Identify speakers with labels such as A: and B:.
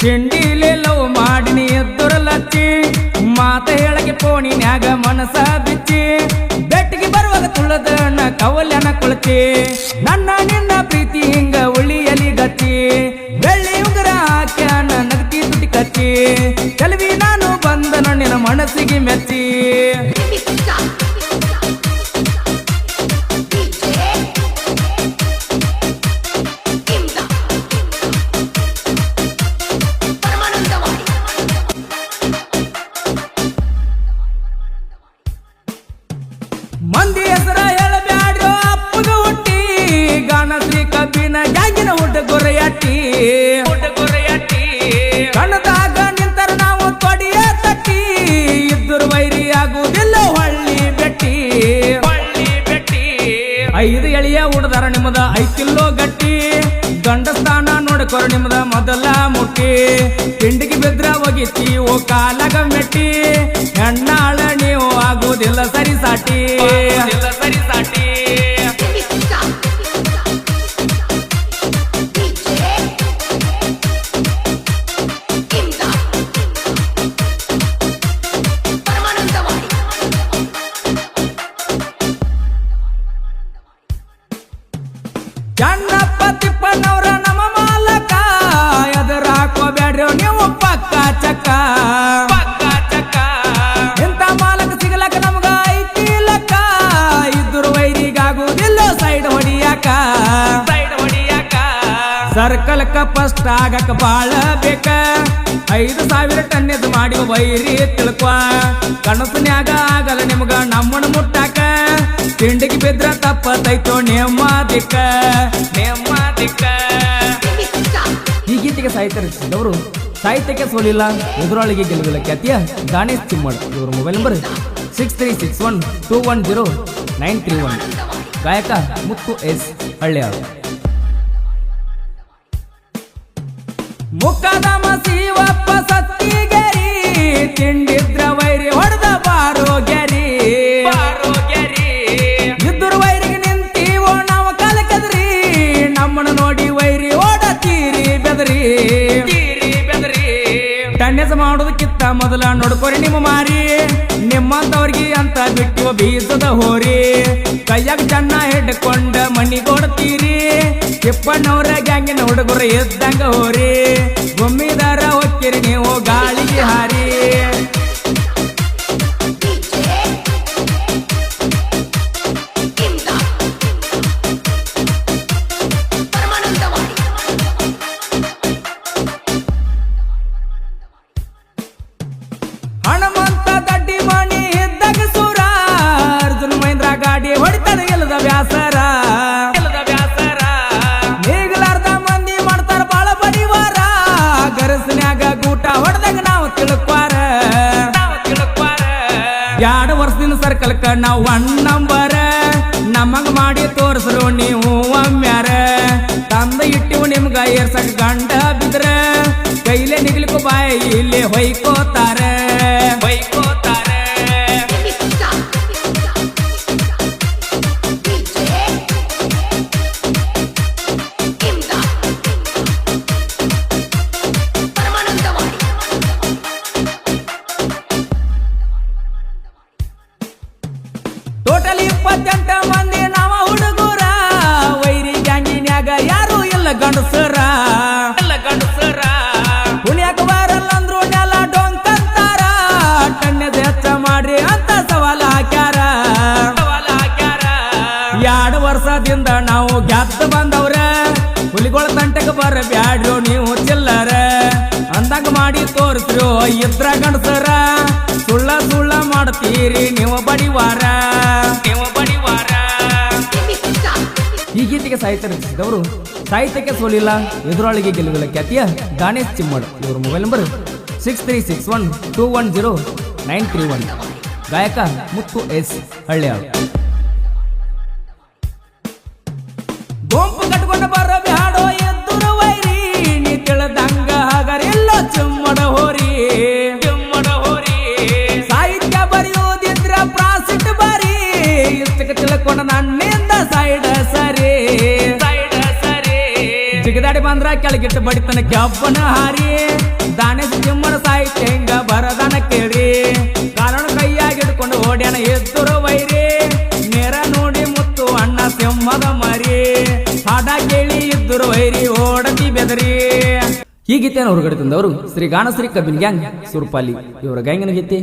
A: ತಿಂಡಿಲೆ love ಮಾಡಿನಿ ಎದ್ದುರಲಚ್ಚಿ ಮಾತ ಹೇಳಕ್ಕೆ ಪೋಣಿನ್ಯಾಗ ಮನಸ ಬಿಚ್ಚಿ ಬೆಟ್ಟಿಗೆ ಬರುವಾಗ ತುಳದಣ್ಣ ಕವಲ್ಯನ ಕುಳಚಿ ನನ್ನ ನಿನ್ನ ಪ್ರೀತಿ ಹಿಂಗ ಉಳಿಯಲಿ ಗಚ್ಚಿ ಬೆಳ್ಳಿ ಉಂಗುರ ಹಾಕ್ಯಾನ ನಗತಿ ತುಟಿ ಕಚ್ಚಿ ಕೆಲವಿ ನಾನು ಬಂದ ನಿನ್ನ ಮನಸ್ಸಿಗೆ ಮೆಚ್ಚಿ ಮಂದಿ ಹೆಸರ ಹೇಳಬ್ಯಾಡ್ರೋ ಅಪ್ಪಗ ಹುಟ್ಟಿ ಗಾನಶ್ರೀ ಕಬ್ಬಿನ ಜಾಗಿನ ಹುಡುಗೊರೆಯಟ್ಟಿ ಕಣದಾಗ ನಿಂತರ ನಾವು ತೊಡಿಯ ತಟ್ಟಿ ಇದ್ದರು ವೈರಿ ಆಗುವುದಿಲ್ಲ ಹೊಳ್ಳಿ ಬೆಟ್ಟಿ 5 ಎಳೆಯ ಉಡ್ದಾರ ನಿಮ್ಮದ 5 ಕಿಲೋ ಗಟ್ಟಿ ಗಂಡಸ್ಥಾನ ನೋಡ್ಕೊರ ನಿಮ್ಮದ ಮೊದಲ ಮುಟ್ಟಿ ತಿಂಡಿಗೆ ಬಿದ್ರ ಒಗಿತಿ ಓ ಕಾಲಗ ಮೆಟ್ಟಿ ಹೆಣ್ಣಾಳ ನೀವು ಆಗುವುದಿಲ್ಲ ಸರಿ ಸಾಟಿ ಚನ್ನಪ್ಪ ತಿಪ್ಪನವ್ರ ನಮ್ಮ ಮಾಲಕ ಎದರ ಹಾಕೋಬ್ಯಾಡ್ರಿ ನೀವು ಪಕ್ಕ ಚಕ್ಕ ಇಂಥ ಮಾಲಕ ಸಿಗಲಕ್ಕ ನಮ್ಗ ಐತಿ ಲಕ್ಕ ಇದ್ರು ವೈರಿಗಾಗುವುದಿಲ್ಲ ಸೈಡ್ ಹೊಡಿಯಾಕ ಸರ್ಕಲ್ಕ ಫಸ್ಟ್ ಆಗಕ್ಕ ಬಾಳ ಬೇಕ 5,000 ಟನ್ನೆದ್ ಮಾಡಿ ವೈರಿ ತಿಳ್ಕೊ ಕನಸನ್ಯಾಗ ಆಗಲ್ಲ ನಿಮ್ಗ ನಮ್ಮನ ಮುಟ್ಟಾಕ ತಿಂಡಿಗೆ ಬಿದ್ರ ತಪ್ಪತೈತೋ ನೆಮ್ಮದಿಕ್ಕ ಈ ಗೀತೆಗೆ ಸಾಹಿತ್ಯ ರಚಿಸಿದವರು ಸಾಹಿತ್ಯಕ್ಕೆ ಸೋಲಿಲ್ಲ ಎದುರಾಳಿಗೆ ಗೆಲುವಿಲ್ಲ ಖ್ಯಾತಿಯ ಗಾಣೇಶ್ ಚಿಮ್ಮಡ್. ಇವರ ಮೊಬೈಲ್ ನಂಬರ್ 6361210931. ಗಾಯಕ ಮುತ್ತು ಎಸ್ ಹಳ್ಳಿಯಾಳು. ಮುಖದಮ ಶಿವಪ್ಪ ಸತ್ತಿಗೆರಿ ತಿಂಡಿದ್ರ ವೈರಿ ಹೊಡೆದ ಬಾರೋ ಗೆರಿ ಇದ್ದರು ವೈರಿಗೆ ನಿಂತೀವೋ ನಾವು ಕಲಕದ್ರಿ ನಮ್ಮನ್ನ ನೋಡಿ ವೈರಿ ಓಡತೀರಿ ಬೆದರಿ ಟನ್ನೆಸ ಮಾಡೋದಕ್ಕಿಂತ ಮೊದಲ ನೋಡ್ಕೊರಿ ನಿಮ್ಮ ಮಾರಿ ನಿಮ್ಮಂತವ್ರಿಗೆ ಅಂತ ಬಿಟ್ಟಿವ ಬೀಸದ ಹೋರಿ ಕೈಯಾಗ ಚೆನ್ನ ಹಿಡ್ಕೊಂಡ ಮಣ್ಣಿ ಕೊಡ್ತೀರಿ ತಿಪ್ಪಣ್ಣವ್ರ ಗ್ಯಾಂಗಿನ ಹುಡುಗರು ಎದ್ದಂಗ ಹೋರಿ ಗುಮ್ಮಿದಾರ ಹೊಕ್ಕಿರಿ ನೀವು ಗಾಳಿಗೆ ಹಾರಿ ಹನುಮಂತ ದಡ್ಡಿ ಮಣಿ ಇದ್ದಾಗ ಸೂರ ಅರ್ಜುನ್ ಮಹೇಂದ್ರ ಗಾಡಿ ಹೊಡಿತಾರ ಇಲ್ಲದ ವ್ಯಾಸರ ನೀಗಲಾರ್ದ ಮಂದಿ ಮಾಡ್ತಾರ ಬಾಳ ಪರಿವಾರ ಗರಸನ್ಯಾಗ ಗೂಟ ಹೊಡೆದಾಗ ನಾವು ತಿಳ್ಕ್ವಾರ 2 ವರ್ಷದಿಂದ ಸರ್ಕಲ್ಕ ನಾವು 1 ನಂಬರ್ ನಮಗ್ ಮಾಡಿ ತೋರ್ಸ್ರು ನೀವು ಒಮ್ಮ್ಯಾರ ತಂದ ಇಟ್ಟಿವು ನಿಮ್ಗ ಏರ್ಸಕ್ ಗಂಡ ಬಿದ್ರ ಕೈಲೆ ನಿಗ್ಲಿಕ್ಕೂ ಬಾಯಿ ಇಲ್ಲಿ ಹೊಯ್ಕೋತಾರ ಟೋಟಲ್ 28 ಮಂದಿ ನಾವ ಹುಡುಗರ ವೈರಿ ಗ್ಯಾಂಗಿನ್ಯಾಗ ಯಾರು ಇಲ್ಲ ಗಂಡಸರ ಪುಣ್ಯಾಕ ಬರಲ್ಲ ಅಂದ್ರು ನೆಲ ಡೊಂಕಂತಾರ ಟನ್ನೆದ ಹೆಚ್ಚ ಮಾಡ್ರಿ ಅಂತ ಸವಾಲ ಹಾಕ್ಯಾರ 2 ವರ್ಷದಿಂದ ನಾವು ಗೆದ್ದು ಬಂದವ್ರ ಹುಲಿಗಳ ತಂಟಕ್ಕೆ ಬರಬ್ಯಾಡ್ರು ನೀವು ಚಿಲ್ಲರ ಅಂದಾಗ ಮಾಡಿ ತೋರಿಸ್ರು ಇದ್ರ ಗಂಡಸರ ಸುಳ್ಳ ಮಾಡ್ತೀರಿ ನೀವು ಬಡಿವಾರ ಈ ಗೀತೆಗೆ ಸಾಹಿತ್ಯ ರಚಿಸಿದವರು ಸಾಹಿತ್ಯಕ್ಕೆ ಸೋಲಿಲ್ಲ ಎದುರಾಳಿಗೆ ಗೆಲುವಿಲ್ಲ ಖ್ಯಾತಿಯ ಗಾಣೇಶ್ ಚಿಮ್ಮಡ್. ಇವರ ಮೊಬೈಲ್ ನಂಬರ್ 6361210931. ಗಾಯಕ ಮುತ್ತು ಎಸ್ ಹಳ್ಳಿಯಾಳು. ಗುಂಪು ಕಟ್ಕೊಂಡು ಬರಬ್ಯಾಡೋ ಎದ್ದುರು ವೈರಿ ನೀ ತಿಳದಂಗ ಹಗರಿಲ್ಲ ಚಿಮ್ಮಡ ಹೋರಿ ಸಾಹಿತ್ಯ ಬರೆಯುವುದಿದ್ರ ಪ್ರಾಸಿಟ್ ಬರೀ ಇಷ್ಟಕ್ಕೆ ತಿಳ್ಕೊಂಡ ನನ್ನಿಂದ ಸೈಡ್ ಸರಿ ಜಿಗದಾಡಿ ಬಂದ್ರ ಕೆಳಗಿಟ್ಟು ಬಡಿತನ ಕೆಬ್ಬನ ಹಾರಿ ದಾನೇಶ್ ತಿಮ್ಮನ ಸಾಹಿತ್ಯ ಹಿಂಗ ಬರದಾನ ಕೇಳ್ರಿ ಕಾರಣ ಕೈಯಾಗಿ ಹಿಡ್ಕೊಂಡು ಓಡ್ಯಾನ ಎದ್ದುರ ವೈರಿ ನೇರ ನೋಡಿ ಮುತ್ತು ಅಣ್ಣ ಸಿಂಹದ ಮರಿ ಹಾಡ ಕೇಳಿ ಇದ್ದುರ ವೈರಿ ಓಡತಿ ಬೆದರಿ. ಈ ಗೀತೆಯನ್ನು ಹೊರಗಡೆ ತಂದವರು ಶ್ರೀ ಗಾನಶ್ರೀ ಕಬ್ಬಿನ್ ಗ್ಯಾಂಗ್ ಸುರ್ಪಾಲಿ ಇವರ ಗ್ಯಾಂಗಿನ ಗೀತೆ.